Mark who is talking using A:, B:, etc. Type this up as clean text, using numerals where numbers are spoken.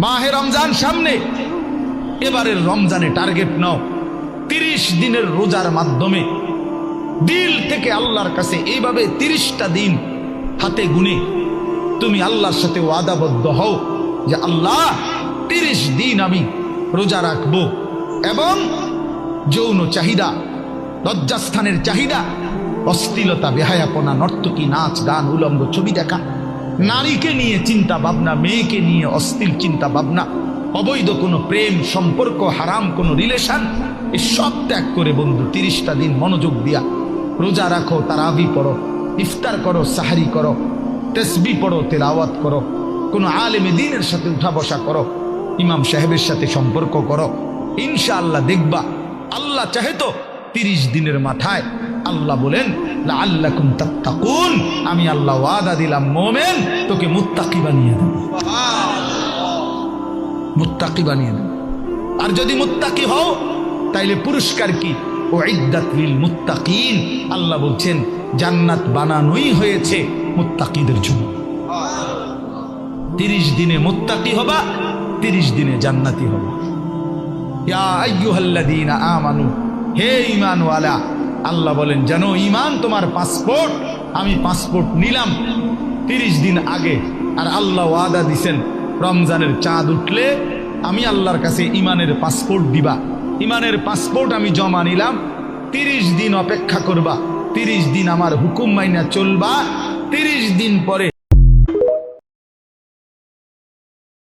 A: মাহে রমজান সামনে, এবারের রমজানে টার্গেট নাও 30 দিনের রোজার মাধ্যমে দিল থেকে আল্লাহর কাছে এইভাবে 30টা দিন হাতে গুনে তুমি আল্লাহর সাথে ওয়াদাবদ্ধ হও যে আল্লাহ 30 দিন আমি রোজা রাখবো, এবং যৌন চাহিদা, লজ্জাস্থানের চাহিদা, অশ্লীলতা, বেহায়াপনা, নর্তকী, নাচ গান, উলঙ্গ ছবি দেখা, নারীকে নিয়ে চিন্তা ভাবনা, মেয়েকে নিয়ে অশ্লীল চিন্তা ভাবনা, অবৈধ কোনো প্রেম সম্পর্ক, হারাম কোনো রিলেশন, এই সব ত্যাগ করে বন্ধু 30টা দিন মনোযোগ দিয়া রোজা রাখো, তারাবি পড়ো, ইফতার করো, সাহারি করো, তাসবিহ পড়ো, তেলাওয়াত করো, কোনো আলেমে দ্বীনের সাথে উঠা বসা করো, ইমাম সাহেবের সাথে সম্পর্ক করো। ইনশাআল্লাহ দেখবা আল্লাহ চাহে তো 30 দিনের মাথায় আল্লাহ বলেন লাআল্লাকুম তাত্তাকুন, আমি আল্লাহ ওয়াদা দিলাম মোমেন তোকে মুত্তাকি বানিয়ে দেব, মুত্তাকি বানিয়ে দেব। আর যদি মুত্তাকি হও তাইলে পুরস্কার কি? উইদ্দাত লিল মুত্তাকিন, আল্লাহ বলছেন জান্নাত বানানোই হয়েছে মুত্তাকিদের জন্য। 30 দিনে মুত্তাকি হবা, 30 দিনে জান্নাতি হবা। ইয়া আইয়ুহাল্লাযীনা আমানু, হে ঈমানওয়ালা, আল্লাহ বলেন জানো ঈমান তোমার পাসপোর্ট, আমি পাসপোর্ট নিলাম 30 দিন আগে, আর আল্লাহ ওয়াদা দিছেন রমজানের চাঁদ উঠলে আমি আল্লাহর কাছে ঈমানের পাসপোর্ট দিবা। ঈমানের পাসপোর্ট আমি জমা নিলাম, 30 দিন অপেক্ষা করবা, 30 দিন আমার হুকুম মাইনা চলবা, 30 দিন পরে